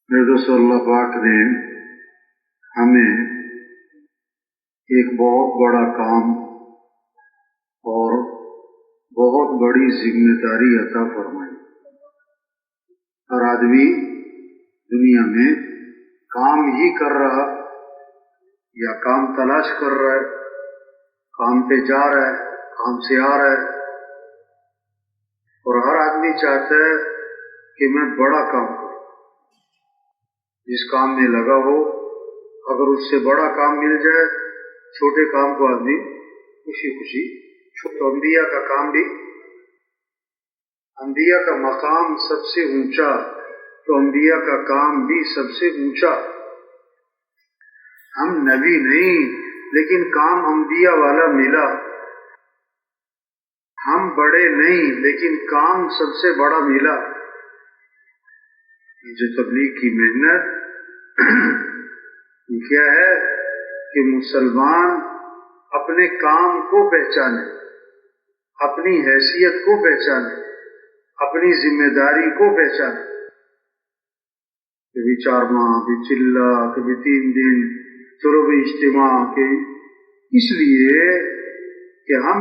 میرے دوستو، اللہ پاک نے ہمیں ایک بہت بڑا کام اور بہت بڑی ذمہ داری عطا فرمائی۔ ہر آدمی دنیا میں کام ہی کر رہا یا کام تلاش کر رہا ہے، کام پہ جا رہا ہے، کام سے آ رہا ہے، اور ہر آدمی چاہتا ہے کہ میں بڑا کام کروں۔ جس کام میں لگا ہو، اگر اس سے بڑا کام مل جائے، چھوٹے کام کو آدمی خوشی خوشی چھوٹا۔ انبیاء کا کام بھی، انبیاء کا مقام سب سے اونچا، تو انبیاء کا کام بھی سب سے اونچا۔ ہم نبی نہیں، لیکن کام انبیاء والا ملا۔ ہم بڑے نہیں، لیکن کام سب سے بڑا ملا۔ جو تبلیغ کی محنت یہ کیا ہے کہ مسلمان اپنے کام کو پہچانے، اپنی حیثیت کو پہچانے، اپنی ذمہ داری کو پہچانے۔ کبھی 4 ماہ، کبھی چلہ، کبھی 3 دن، چلو بھی اجتماع کے، اس لیے کہ ہم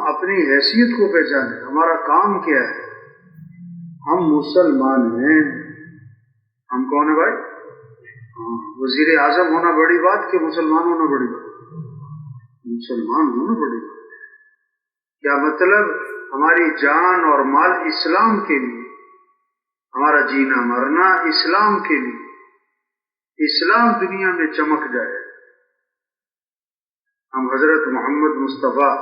اپنی حیثیت کو پہچانے۔ ہمارا کام کیا ہے؟ ہم مسلمان ہیں۔ ہم کون ہیں بھائی؟ وزیر اعظم ہونا بڑی بات کہ مسلمان ہونا بڑی بات؟ مسلمان ہونا بڑی بات۔ کیا مطلب؟ ہماری جان اور مال اسلام کے لیے، ہمارا جینا مرنا اسلام کے لیے، اسلام دنیا میں چمک جائے۔ ہم حضرت محمد مصطفیٰ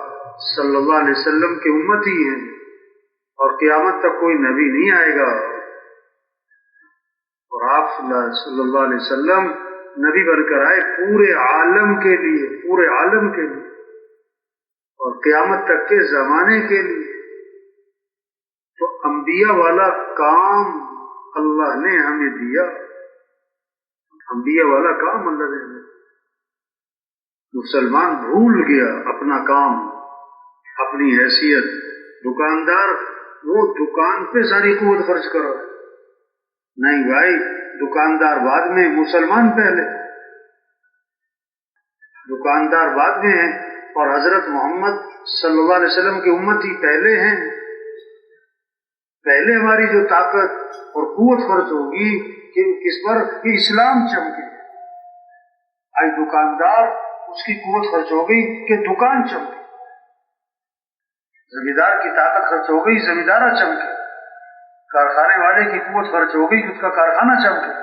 صلی اللہ علیہ وسلم کے امتی ہیں، اور قیامت تک کوئی نبی نہیں آئے گا، اور آپ صلی اللہ علیہ وسلم نبی بن کر آئے پورے عالم کے لیے، پورے عالم کے لیے، اور قیامت تک کے زمانے کے لیے۔ تو انبیاء والا کام اللہ نے ہمیں دیا، انبیاء والا کام اللہ نے ہمیں دیا۔ مسلمان بھول گیا اپنا کام، اپنی حیثیت۔ دکاندار وہ دکان پہ ساری قوت خرچ کرو، نہیں بھائی، دکاندار بعد میں، مسلمان پہلے۔ دکاندار بعد میں ہیں، اور حضرت محمد صلی اللہ علیہ وسلم کے امتی پہلے ہیں۔ پہلے ہماری جو طاقت اور قوت خرچ ہوگی کہ کس پر؟ کہ اسلام چمکے۔ آج دکاندار، اس کی قوت خرچ ہو گئی کہ دکان چمکے، زمیندار کی طاقت خرچ ہو گئی، زمیندارہ چمکے، کارخانے والے کی قوت خرچ ہو گئی کہ اس کا کارخانہ چمکے۔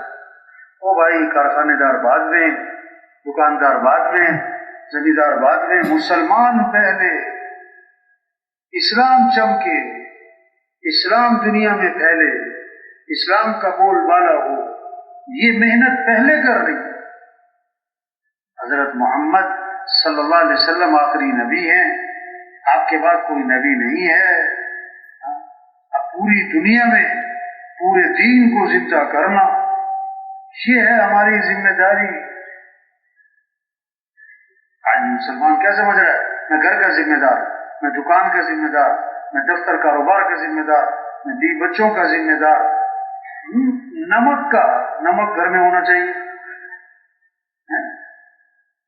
او بھائی، کارخانے دار بعد میں، دکاندار بعد میں، زمیندار بعد میں، مسلمان پہلے۔ اسلام چمکے، اسلام دنیا میں پھیلے، اسلام کا بول بالا ہو، یہ محنت پہلے کر رہی ہے۔ حضرت محمد صلی اللہ علیہ وسلم آخری نبی ہیں، آپ کے بعد کوئی نبی نہیں ہے۔ اب پوری دنیا میں پورے دین کو زندہ کرنا، یہ ہے ہماری ذمہ داری۔ آج مسلمان کیا سمجھ رہا ہے؟ میں گھر کا ذمہ دار، میں دکان کا ذمہ دار، میں دفتر کاروبار کا ذمہ دار، میں بیوی بچوں کا ذمہ دار۔ نمک گھر میں ہونا چاہیے،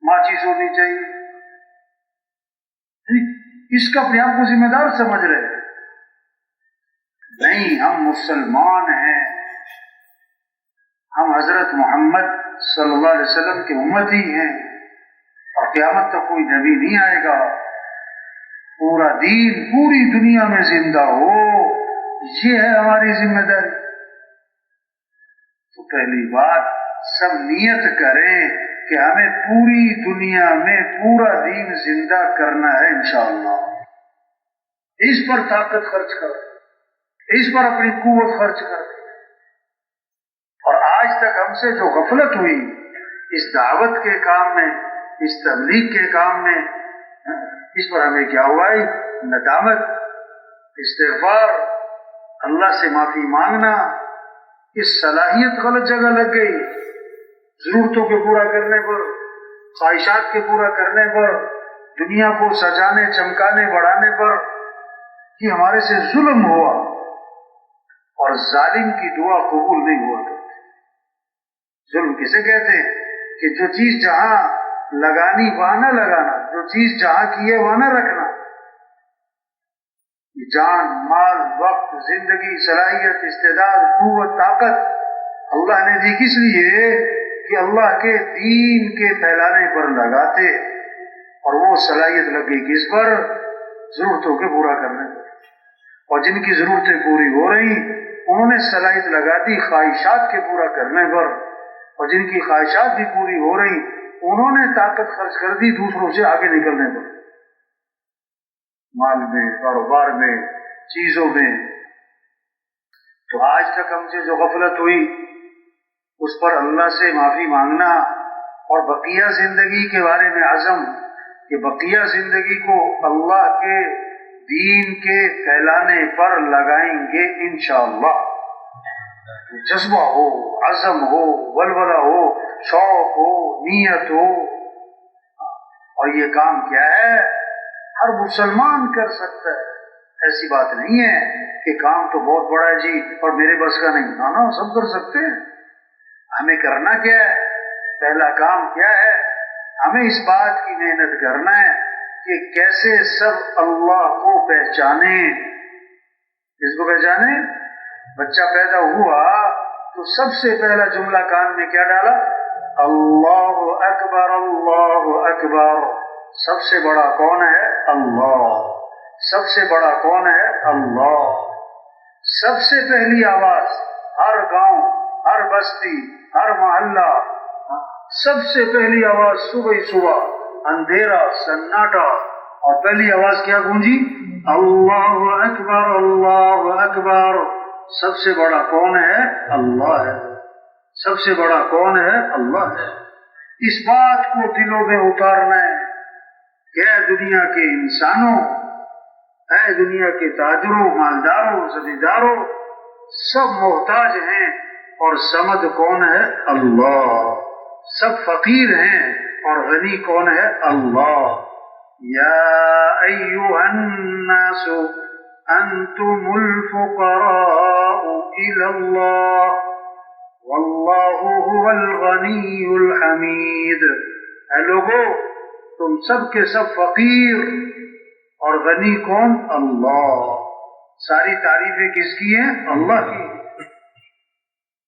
ماچس ہونی چاہیے، اس کا اپنے آپ کو ذمہ دار سمجھ رہے ہیں۔ نہیں، ہم مسلمان ہیں، ہم حضرت محمد صلی اللہ علیہ وسلم کے امتی ہیں، اور قیامت تک کوئی نبی نہیں آئے گا۔ پورا دین پوری دنیا میں زندہ ہو، یہ ہے ہماری ذمہ داری۔ تو پہلی بات، سب نیت کریں کہ ہمیں پوری دنیا میں پورا دین زندہ کرنا ہے انشاءاللہ۔ اس پر طاقت خرچ کرو، اس پر اپنی قوت خرچ کرو۔ اور آج تک ہم سے جو غفلت ہوئی اس دعوت کے کام میں، اس تبلیغ کے کام میں، اس پر ہمیں کیا ہوا ہے؟ ندامت، استغفار، اللہ سے معافی مانگنا۔ اس صلاحیت غلط جگہ لگ گئی، ضرورتوں کے پورا کرنے پر، خواہشات کے پورا کرنے پر، دنیا کو سجانے چمکانے بڑھانے پر، یہ ہمارے سے ظلم ہوا، اور ظالم کی دعا قبول نہیں ہوا کرتی۔ ظلم کسے کہتے ہیں کہ جو چیز جہاں لگانی وہاں نہ لگانا، جو چیز جہاں کی ہے وہاں نہ رکھنا. جان، مال، وقت، زندگی، صلاحیت، استعداد، قوت، طاقت اللہ نے دی کس لیے کہ اللہ کے دین کے پھیلانے پر لگاتے، اور وہ صلاحیت لگ گئی کس پر؟ ضرورتوں کے پورا کرنے پر. اور جن کی ضرورتیں پوری ہو رہی انہوں نے صلاحیت لگا دی خواہشات کے پورا کرنے پر، اور جن کی خواہشات بھی پوری ہو رہی انہوں نے طاقت خرچ کر دی دوسروں سے آگے نکلنے پر، مال میں، کاروبار میں، چیزوں میں. تو آج تک ہم سے جو غفلت ہوئی اس پر اللہ سے معافی مانگنا، اور بقیہ زندگی کے بارے میں عزم کہ بقیہ زندگی کو اللہ کے دین کے پھیلانے پر لگائیں گے انشاءاللہ. جذبہ ہو، عزم ہو، ولولہ ہو، شوق ہو، نیت ہو. اور یہ کام کیا ہے؟ ہر مسلمان کر سکتا ہے. ایسی بات نہیں ہے کہ کام تو بہت بڑا ہے جی اور میرے بس کا نہیں. نا سب کر سکتے ہیں. ہمیں کرنا کیا ہے؟ پہلا کام کیا ہے؟ ہمیں اس بات کی محنت کرنا ہے کہ کیسے سب اللہ کو پہچانے. کس کو پہچانے؟ بچہ پیدا ہوا تو سب سے پہلا جملہ کان میں کیا ڈالا؟ اللہ اکبر، اللہ اکبر. سب سے بڑا کون ہے؟ اللہ. سب سے بڑا کون ہے؟ اللہ. سب سے پہلی آواز ہر گاؤں، ہر بستی، ہر محلہ، سب سے پہلی آواز صبح اندھیرا سناٹا، اور پہلی آواز کیا گونجی؟ اللہ اکبر، اللہ اکبر. سب سے بڑا کون ہے؟ اللہ ہے. سب سے بڑا کون ہے؟ اللہ ہے. اس بات کو دلوں میں اتارنا ہے کہ اے دنیا کے انسانوں، اے دنیا کے تاجروں، مالداروں، زمینداروں، سب محتاج ہیں، اور سمد کون ہے؟ اللہ. سب فقیر ہیں اور غنی کون ہے؟ اللہ. یا ایھا الناس انتم الفقراء الی اللہ واللہ هو الغنی الحمید. اے لوگو، تم سب کے سب فقیر، اور غنی کون؟ اللہ. ساری تعریفیں کس کی ہیں؟ اللہ کی.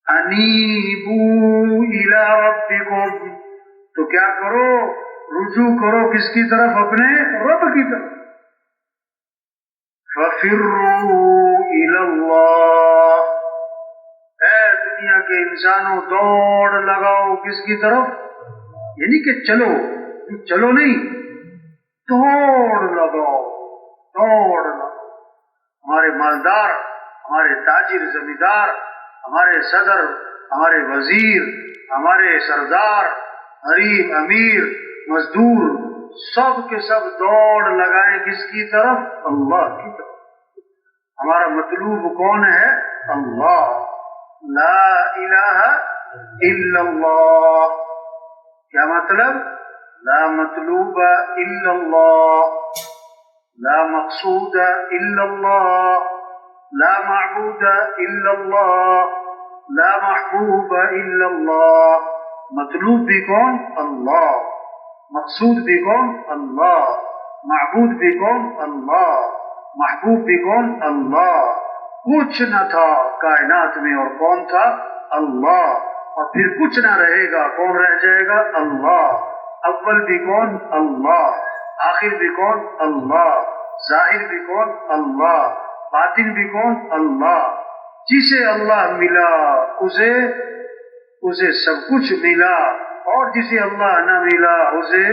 انیبوا الی ربکم، تو کیا کرو؟ رجوع کرو کس کی طرف؟ اپنے رب کی طرف. ففروا الی اللہ. اے دنیا کے انسانوں، دوڑ لگاؤ کس کی طرف؟ یعنی کہ چلو نہیں، دوڑ لگاؤ، دوڑ لگاؤ. ہمارے مالدار، ہمارے تاجر، زمیندار، ہمارے صدر، ہمارے وزیر، ہمارے سردار، غریب، امیر، مزدور، سب کے سب دوڑ لگائیں کس کی طرف؟ اللہ کی طرف. ہمارا مطلوب کون ہے؟ اللہ. لا الہ الا اللہ. کیا مطلب؟ لا مطلوب الا اللہ، لا مقصود الا اللہ، لا معبود الا اللہ، لا محبوب الا اللہ. مطلوب بھی کون؟ اللہ. مقصود بھی کون؟ اللہ. معبود بھی کون؟ اللہ. محبوب بھی کون؟ اللہ. کچھ نہ تھا کائنات میں اور کون تھا؟ اللہ. اور پھر کچھ نہ رہے گا، کون رہ جائے گا؟ اللہ. اول بھی کون؟ اللہ. آخر بھی کون؟ اللہ. ظاہر بھی کون؟ اللہ. باطن بھی کون؟ اللہ. جسے اللہ ملا اسے سب کچھ ملا، اور جسے اللہ نہ ملا اسے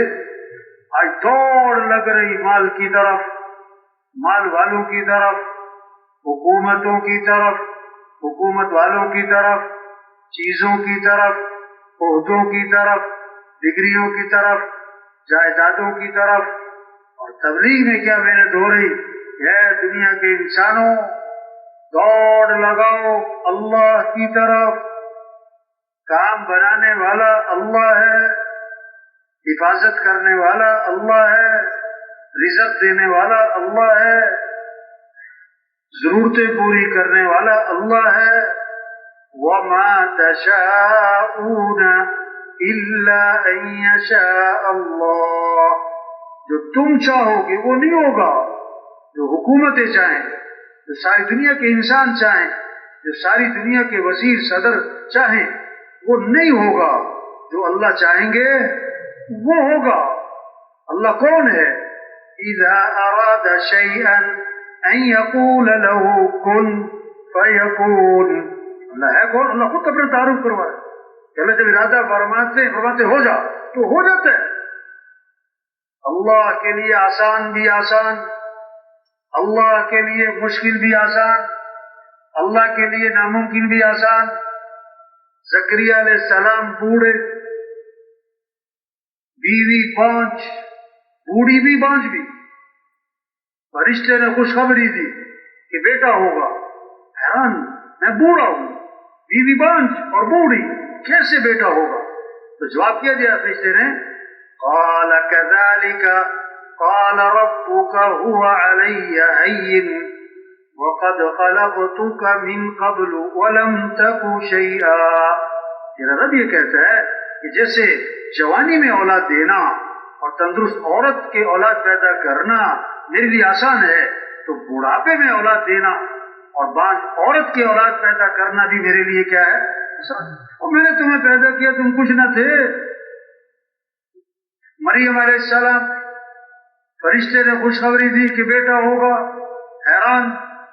آج دوڑ لگ رہی مال کی طرف، مال والوں کی طرف، حکومتوں کی طرف، حکومت والوں کی طرف، چیزوں کی طرف، عہدوں کی طرف، ڈگریوں کی طرف، جائیدادوں کی طرف. اور تبلیغ میں کیا محنت ہو رہی ہے؟ دنیا کے انسانوں، دوڑ لگاؤ اللہ کی طرف. کام بنانے والا اللہ ہے، حفاظت کرنے والا اللہ ہے، رزق دینے والا اللہ ہے، ضرورتیں پوری کرنے والا اللہ ہے. وَمَا تَشَاءُونَ إِلَّا أَن يَشَاءَ اللَّهُ، جو تم چاہو گے وہ نہیں ہوگا، جو حکومتیں چاہیں، جو ساری دنیا کے انسان چاہیں، جو ساری دنیا کے وزیر صدر چاہیں، وہ نہیں ہوگا، جو اللہ چاہیں گے وہ ہوگا۔ اللہ کون ہے؟ اذا اراد شيئا ان يقول له كن فيكون، اللہ ہے کون؟ اللہ خود اپنا تعارف کروائے کہ اللہ جب ارادہ فرماتے ہو جا تو ہو جاتا ہے۔ اللہ کے لیے آسان بھی آسان، اللہ کے لیے مشکل بھی آسان، اللہ کے لیے ناممکن بھی آسان۔ زکریا علیہ السلام بوڑھے، بیوی بانجھ، بوڑھی بھی بانجھ بھی، فرشتے نے خوشخبری دی کہ بیٹا ہوگا، حیران میں بوڑھا ہوں، بیوی بانجھ اور بوڑھی، کیسے بیٹا ہوگا؟ تو جواب کیا دیا فرشتے نے، قال كذلك قال ربك هو علي هين وقد خلقتك من قبل ولم تك شيئا۔ تیرا رب یہ کہتا ہے کہ جیسے جوانی میں اولاد دینا اور تندرست عورت کے اولاد پیدا کرنا میرے لیے آسان ہے، تو بڑھاپے میں اولاد دینا اور بعض عورت کی اولاد پیدا کرنا بھی میرے لیے کیا ہے؟ آسان۔ اور میں نے تمہیں پیدا کیا، تم کچھ نہ تھے۔ مریم علیہ السلام، فرشتے نے خوشخبری دی کہ بیٹا ہوگا، حیران،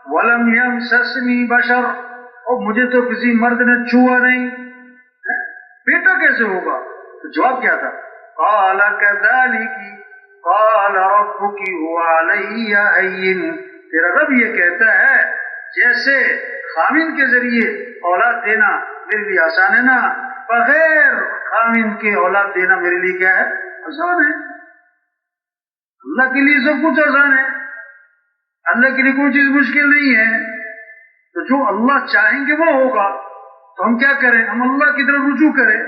وَلَمْ يَمْسَسْنِي بَشَرٌ، اور مجھے تو کسی مرد نے چھوا نہیں، بیٹا کیسے ہوگا؟ تو جواب کیا تھا؟ قَالَ كَذَلِكِ قَالَ رَبُّكِ هُوَ عَلَيَّ هَيِّنٌ، تیرا رب یہ کہتا ہے جیسے خامن کے ذریعے اولاد دینا میرے لیے آسان ہے نا، بغیر خامن کے اولاد دینا میرے لیے کیا ہے؟ آسان ہے۔ اللہ کے لیے سب کچھ آسان ہے، اللہ کے لیے کوئی چیز مشکل نہیں ہے۔ تو جو اللہ چاہیں گے وہ ہوگا، تو ہم کیا کریں؟ ہم اللہ کی طرف رجوع کریں،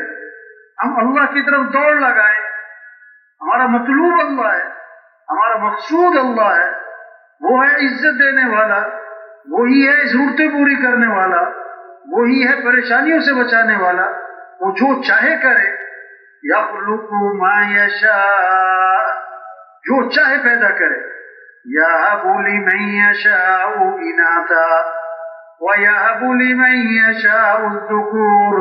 ہم اللہ کی طرف دوڑ لگائیں۔ ہمارا مطلوب اللہ ہے، ہمارا مقصود اللہ ہے، وہ ہے عزت دینے والا، وہی ہے ضرورتیں پوری کرنے والا، وہی ہے پریشانیوں سے بچانے والا۔ وہ جو چاہے کرے، یخلق ما یشاء، جو چاہے پیدا کرے، یہب لمن یشاء اناثا ویہب لمن یشاء الذکور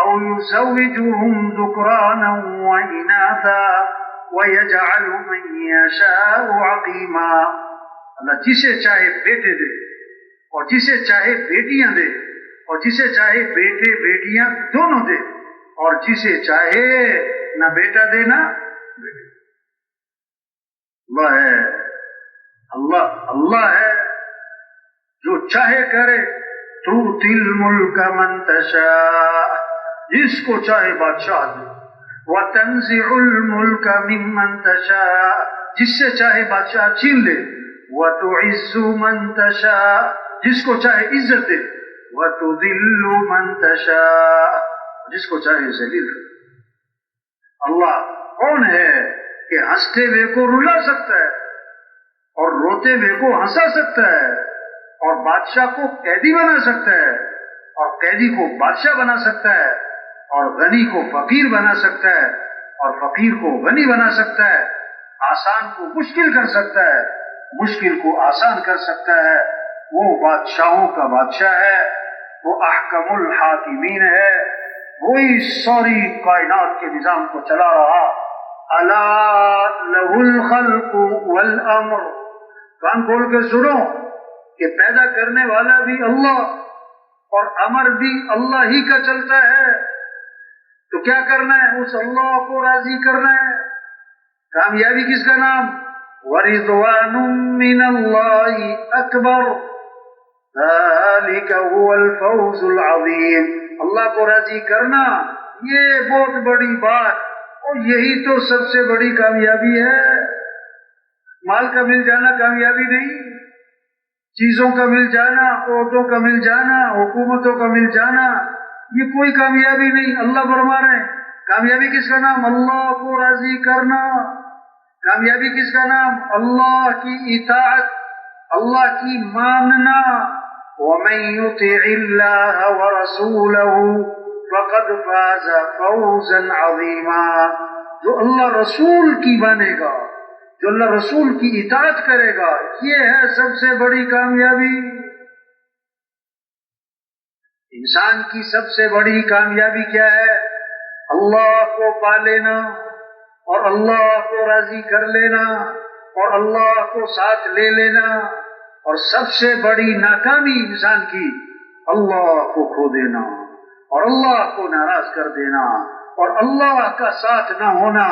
او یزوجہم ذکرانا واناثا ویجعل من یشاء عقیما۔ اللہ جسے چاہے بیٹے دے اور جسے چاہے بیٹیاں دے، اور جسے چاہے بیٹے بیٹیاں دونوں دے، اور جسے چاہے نہ بیٹا دے نہ بیٹی۔ اللہ ہے، اللہ ہے جو چاہے کرے۔ تؤتی الملک من تشاء، جس کو چاہے بادشاہ دے، وتنزع الملک ممن تشاء، جس سے چاہے بادشاہ چھین لے، وتعز من تشاء، جس کو چاہے عزت دے، وتذل من تشاء، جس کو چاہے ذلیل کر۔ اللہ کون ہے کہ ہنستے ہوئے کو رلا سکتا ہے اور روتے ہوئے کو ہنسا سکتا ہے، اور بادشاہ کو قیدی بنا سکتا ہے اور قیدی کو بادشاہ بنا سکتا ہے، اور غنی کو فقیر بنا سکتا ہے اور فقیر کو غنی بنا سکتا ہے، آسان کو مشکل کر سکتا ہے، مشکل کو آسان کر سکتا ہے۔ وہ بادشاہوں کا بادشاہ ہے، وہ احکم الحاکمین ہے، وہی ساری کائنات کے نظام کو چلا رہا۔ الا لہ الخلق والامر، کان کھول کے سنو کہ پیدا کرنے والا بھی اللہ اور امر بھی اللہ ہی کا چلتا ہے۔ تو کیا کرنا ہے؟ اس اللہ کو راضی کرنا ہے۔ کامیابی کس کا نام؟ وَرِضْوَانٌ مِّنَ اللَّهِ أَكْبَرُ ذَلِكَ هُوَ الْفَوْزُ الْعَظِيمُ، اللہ کو راضی کرنا یہ بہت بڑی بات، اور یہی تو سب سے بڑی کامیابی ہے۔ مال کا مل جانا کامیابی نہیں، چیزوں کا مل جانا، عہدوں کا مل جانا، حکومتوں کا مل جانا، یہ کوئی کامیابی نہیں۔ اللہ فرما رہے ہیں کامیابی کس کا نام؟ اللہ کو راضی کرنا۔ کامیابی کس کا نام؟ اللہ کی اطاعت، اللہ کی ماننا، وَمَن يُطِعِ اللَّهَ وَرَسُولَهُ فَقَدْ فَازَ فَوْزًا عَظِيمًا. جو اللہ رسول کی مانے گا، جو اللہ رسول کی اطاعت کرے گا، یہ ہے سب سے بڑی کامیابی. انسان کی سب سے بڑی کامیابی کیا ہے؟ اللہ کو پا لینا اور اللہ کو راضی کر لینا اور اللہ کو ساتھ لے لینا. اور سب سے بڑی ناکامی انسان کی اللہ کو کھو دینا اور اللہ کو ناراض کر دینا اور اللہ کا ساتھ نہ ہونا.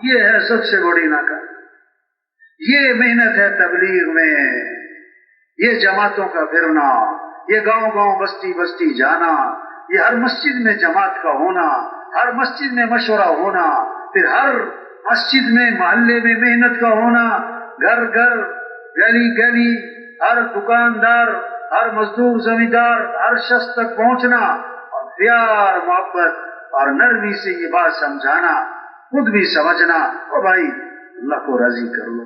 یہ ہے سب سے بڑی ناکامی. یہ محنت ہے تبلیغ میں، یہ جماعتوں کا پھرنا، یہ گاؤں گاؤں بستی بستی جانا، یہ ہر مسجد میں جماعت کا ہونا، ہر مسجد میں مشورہ ہونا، پھر ہر مسجد میں محلے میں محنت کا ہونا، گھر گھر گلی گلی ہر دکاندار، ہر مزدور زمیندار، ہر شخص تک پہنچنا اور پیار محبت اور نرمی سے یہ بات سمجھانا، خود بھی سمجھنا. او بھائی اللہ کو راضی کر لو،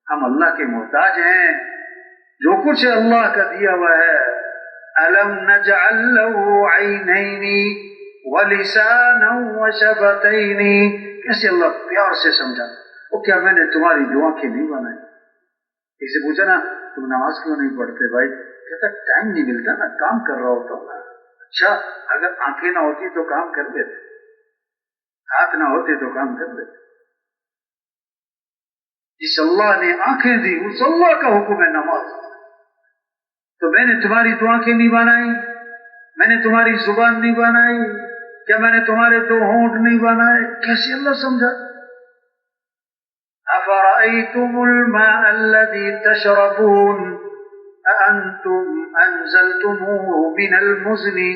ہم اللہ کے محتاج ہیں، جو کچھ اللہ کا دیا ہوا ہے. أَلَمْ نَجْعَلْ لَهُ عَيْنَيْنِ وَلِسَانًا وَشَفَتَيْنِ. کیسے اللہ پیار سے سمجھا. وہ کیا میں نے تمہاری دو آنکھیں نہیں بنائی؟ اسے پوچھا نا تم نماز کیوں نہیں پڑھتے بھائی؟ کہتا ٹائم نہیں ملتا نا، کام کر رہا ہوتا ہوں. اچھا اگر آنکھیں نہ ہوتی تو کام کر دیتے، ہاتھ نہ ہوتے تو کام کر دیتے. جس اللہ نے آنکھیں دی اس اللہ کا حکم ہے نماز. تو میں نے تمہاری دو آنکھیں نہیں بنائی، میں نے تمہاری زبان نہیں بنائی، کیا میں نے تمہارے دو ہونٹ نہیں بنائے؟ کیسے اللہ سمجھا. أَفَرَأَيْتُمُ الْمَاءَ الَّذِي تَشْرَبُونَ أَأَنْتُمْ أَنزَلْتُمُوهُ مِنَ الْمُزْنِ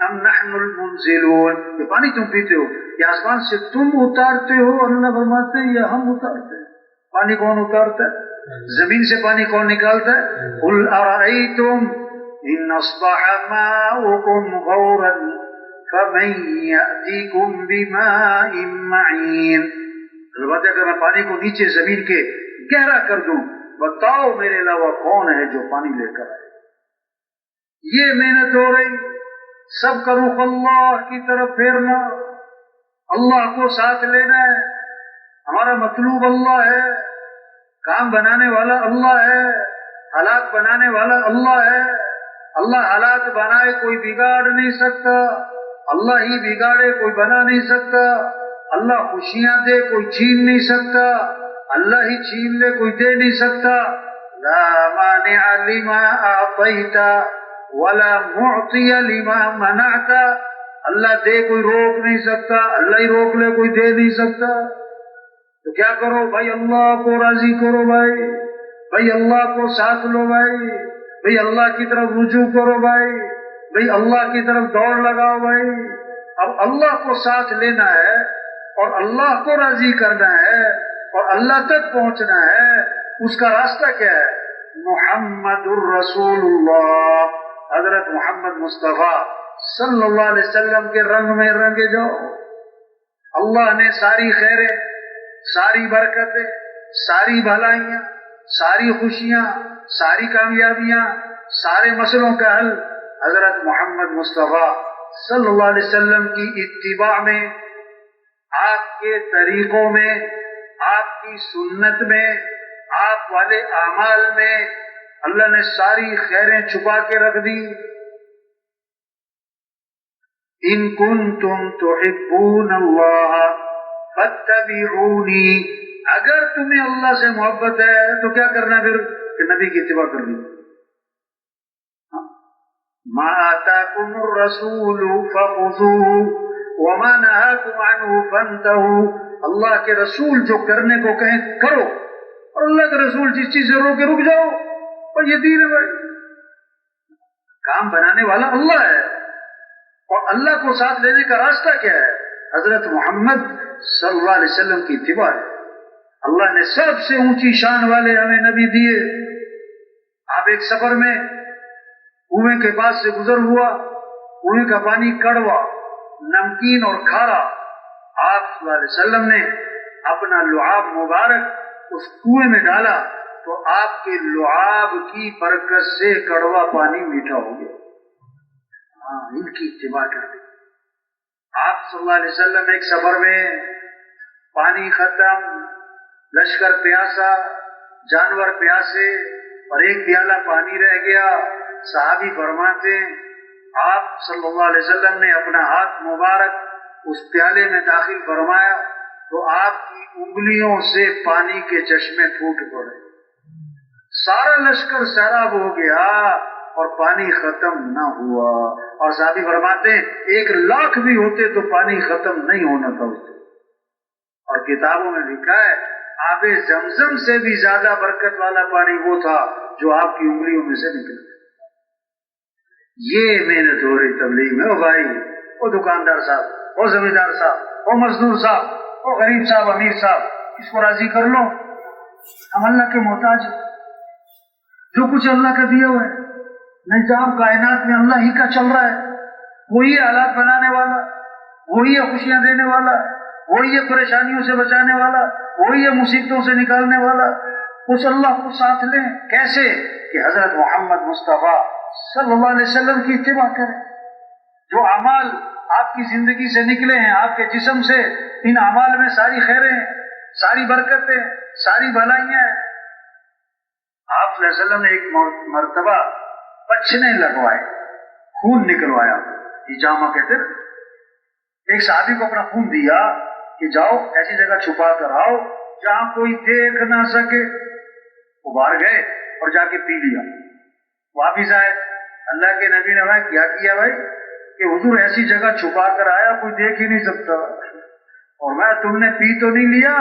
أَمْ نَحْنُ الْمُنزِلُونَ. یہ پانی تم پیتے ہو، یہ آسمان سے تم اتارتے ہو اللہ فرماتے ہیں یا ہم اتارتے ہیں؟ پانی کون اتارتا ہے؟ زمین سے پانی کون نکالتا ہے؟ قُلْ أَرَأَيْتُمْ إِنْ أَصْبَحَ مَاؤُكُمْ غَوْرًا فَمَنْ يَأْتِيكُمْ بِمَاءٍ مَعِينٍ. البتہ اگر میں پانی کو نیچے زمین کے گہرا کر دوں، بتاؤ میرے علاوہ کون ہے جو پانی لے کر آئے. یہ محنت ہو رہی، سب کا رخ اللہ کی طرف پھیرنا، اللہ کو ساتھ لینا ہے. ہمارا مطلوب اللہ ہے، کام بنانے والا اللہ ہے، حالات بنانے والا اللہ ہے. اللہ حالات بنائے کوئی بگاڑ نہیں سکتا، اللہ ہی بگاڑے کوئی بنا نہیں سکتا. اللہ خوشیاں دے کوئی چھین نہیں سکتا، اللہ ہی چھین لے کوئی دے نہیں سکتا. لا مانع لما اعطیت ولا معطی لما منعت. اللہ دے کوئی روک نہیں سکتا، اللہ ہی روک لے کوئی دے نہیں سکتا. تو کیا کرو بھائی، اللہ کو راضی کرو بھائی، بھائی اللہ کو ساتھ لو بھائی، بھائی اللہ کی طرف رجوع کرو بھائی، بھائی اللہ کی طرف دوڑ لگاؤ بھائی. اب اللہ کو ساتھ لینا ہے اور اللہ کو راضی کرنا ہے اور اللہ تک پہنچنا ہے. اس کا راستہ کیا ہے؟ محمد الرسول اللہ، حضرت محمد مصطفیٰ صلی اللہ علیہ وسلم کے رنگ میں رنگے جاؤ. اللہ نے ساری خیریں، ساری برکتیں، ساری بھلائیاں، ساری خوشیاں، ساری کامیابیاں، سارے مسئلوں کا حل حضرت محمد مصطفیٰ صلی اللہ علیہ وسلم کی اتباع میں، آپ کے طریقوں میں، آپ کی سنت میں، آپ والے اعمال میں اللہ نے ساری خیریں چھپا کے رکھ دی. ان کنتم تحبون اللہ فاتبعونی. اگر تمہیں اللہ سے محبت ہے تو کیا کرنا پھر؟ کہ نبی کی اتباع کرنی. ما آتاکم الرسول فخذوه وما نهاكم عنه فانتهوا. اللہ کے رسول جو کرنے کو کہیں کرو، اور اللہ کے رسول جس چیز سے روکے رک جاؤ. اور یہ دین ہے بھائی، کام بنانے والا اللہ ہے. اور اللہ کو ساتھ لینے کا راستہ کیا ہے؟ حضرت محمد صلی اللہ علیہ وسلم کی اتباع ہے. اللہ نے سب سے اونچی شان والے ہمیں نبی دیے. آپ ایک سفر میں کنویں کے پاس سے گزر ہوا، کنویں کا پانی کڑوا، نمکین اور کھارا. آپ صلی اللہ علیہ وسلم نے اپنا لعاب مبارک اس کنویں میں ڈالا تو تو آپ کے لعاب کی برکت سے کڑوا پانی میٹھا ہو گیا. ہاں، ان کی اتباع کر دی. آپ صلی اللہ علیہ وسلم ایک سفر میں پانی ختم، لشکر پیاسا، جانور پیاسے، اور ایک پیالہ پانی رہ گیا. صحابی فرماتے آپ صلی اللہ علیہ وسلم نے اپنا ہاتھ مبارک اس پیالے میں داخل فرمایا تو آپ کی انگلیوں سے پانی کے چشمے پھوٹ پڑے. سارا لشکر سیراب ہو گیا اور پانی ختم نہ ہوا. اور صحابی فرماتے 1,00,000 بھی ہوتے تو پانی ختم نہیں ہونا تھا اس سے. اور کتابوں میں لکھا ہے آب زمزم سے بھی زیادہ برکت والا پانی وہ تھا جو آپ کی انگلیوں میں سے نکلا. یہ محنت ہو رہی تبلیغ میں. او بھائی، او دکاندار صاحب، او زمیندار صاحب، او مزدور صاحب، او غریب صاحب، امیر صاحب، اس کو راضی کر لو. ہم اللہ کے محتاج ہیں. جو کچھ اللہ کا دیا ہوا ہے، نظام کائنات میں اللہ ہی کا چل رہا ہے. وہی حالات بنانے والا، وہی خوشیاں دینے والا، وہی پریشانیوں سے بچانے والا، وہی مصیبتوں سے نکالنے والا. اس اللہ کو ساتھ لیں. کیسے؟ کہ حضرت محمد مصطفیٰ صلی اللہ علیہ وسلم کی اتباع کریں. جو اعمال آپ کی زندگی سے نکلے ہیں، آپ کے جسم سے، ان اعمال میں ساری خیریں ہیں، ساری برکتیں، ساری بھلائیاں ہیں. آپ صلی اللہ علیہ وسلم نے ایک مرتبہ بچنے لگوائے، خون نکلوایا، ہجامہ کہتے ہیں. ایک صحابی کو اپنا خون دیا کہ جاؤ ایسی جگہ چھپا کر آؤ جہاں کوئی دیکھ نہ سکے. وہ باہر گئے اور جا کے پی لیا. واپس آئے، اللہ کے نبی نے بھائی کیا کیا بھائی؟ کہ حضور ایسی جگہ چھپا کر آیا کوئی دیکھ ہی نہیں سکتا. اور میں تم نے پی تو نہیں لیا؟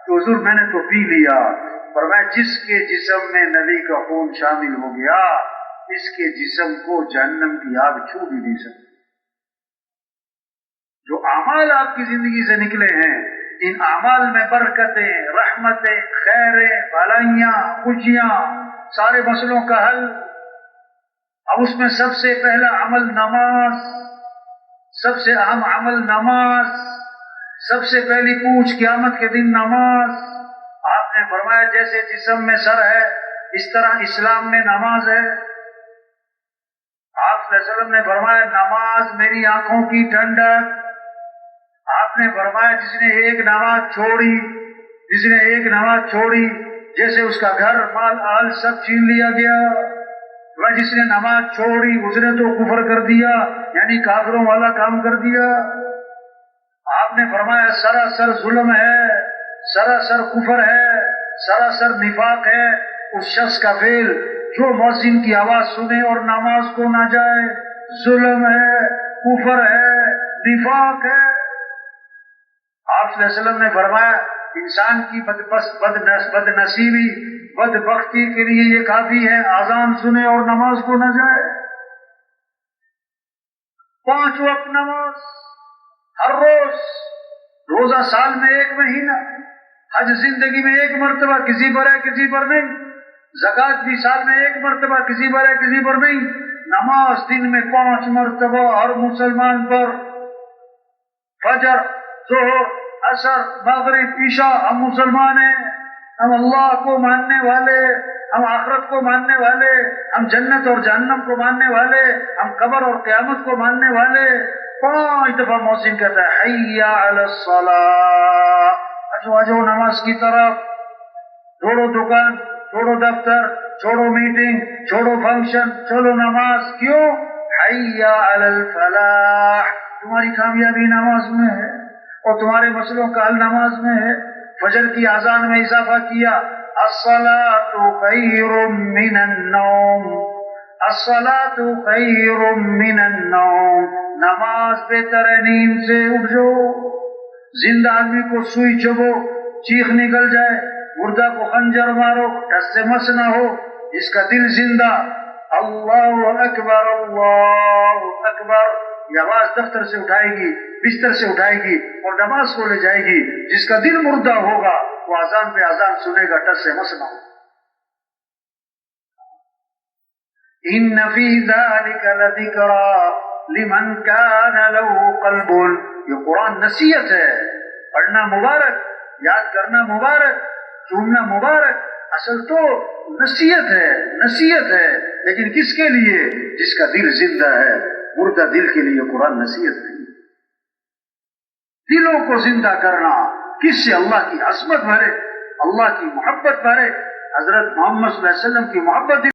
کہ حضور میں نے تو پی لیا. اور میں جس کے جسم میں نبی کا خون شامل ہو گیا اس کے جسم کو جہنم کی آگ چھو بھی نہیں سکتی. جو اعمال آپ کی زندگی سے نکلے ہیں، ان اعمال میں برکتیں، رحمتیں، خیریں، بھلائیاں، خوشیاں، سارے مسئلوں کا حل. اب اس میں سب سے پہلا عمل نماز، سب سے اہم عمل نماز، سب سے پہلی پوچھ قیامت کے دن نماز. آپ نے فرمایا جیسے جسم میں سر ہے اس طرح اسلام میں نماز ہے. آپ صلی اللہ علیہ وسلم نے فرمایا نماز میری آنکھوں کی ٹھنڈک. آپ نے فرمایا جس نے ایک نماز چھوڑی جیسے اس کا گھر مال آل سب چھین لیا گیا. جس نے نماز چھوڑی اس نے تو کفر کر دیا، یعنی کافروں والا کام کر دیا. آپ نے فرمایا سراسر ظلم ہے، سراسر کفر ہے، سراسر نفاق ہے اس شخص کا فعل جو مؤذن کی آواز سنے اور نماز کو نہ جائے. ظلم ہے، کفر ہے، نفاق ہے. آپ صلی اللہ علیہ وسلم نے فرمایا انسان کی بد نصیبی، بد بختی کے لیے یہ کافی ہے اذان سنے اور نماز کو نہ جائے. 5 وقت نماز ہر روز، روزہ سال میں 1 مہینہ، حج زندگی میں 1 مرتبہ، کسی پر ہے کسی پر نہیں. زکوٰۃ بھی سال میں 1 مرتبہ، کسی پر ہے کسی پر نہیں. نماز دن میں 5 مرتبہ ہر مسلمان پر. فجر، ظہر، عصر، مغرب، عشاء. ہم مسلمان ہیں، ہم اللہ کو ماننے والے، ہم آخرت کو ماننے والے، ہم جنت اور جہنم کو ماننے والے، ہم قبر اور قیامت کو ماننے والے. 5 دفعہ مؤذن کہتا ہے حی علی الصلاۃ، اجو نماز کی طرف. چھوڑو دکان، چھوڑو دفتر، چھوڑو میٹنگ، چھوڑو فنکشن، چلو نماز. کیوں؟ حی علی الفلاح، تمہاری کامیابی نماز میں ہے اور تمہارے مسئلوں کا حل نماز میں ہے. فجر کی اذان میں اضافہ کیا الصلاۃ خیر من النوم، الصلاۃ خیر من النوم، نماز بہتر ہے نیند سے. اٹھ جاؤ. زندہ آدمی کو سوئی چبو چیخ نکل جائے، مردہ کو خنجر مارو ٹس سے مس نہ ہو. جس کا دل زندہ اللہ اکبر اللہ اکبر یہ آواز دفتر سے اٹھائے گی، بستر سے اٹھائے گی اور نماز کو لے جائے گی. جس کا دل مردہ ہوگا وہ اذان پہ اذان سنے گا، ٹس سے مس نہ ہو. ان فی ذلک لذکری لمن کان له قلب. یہ قرآن نصیحت ہے. پڑھنا مبارک، یاد کرنا مبارک، چومنا مبارک، اصل تو نصیحت ہے، لیکن کس کے لیے؟ جس کا دل زندہ ہے. مردہ دل کے لیے قرآن نصیحت نہیں. دلوں کو زندہ کرنا کس سے؟ اللہ کی عظمت بھرے، اللہ کی محبت بھرے، حضرت محمد صلی اللہ علیہ وسلم کی محبت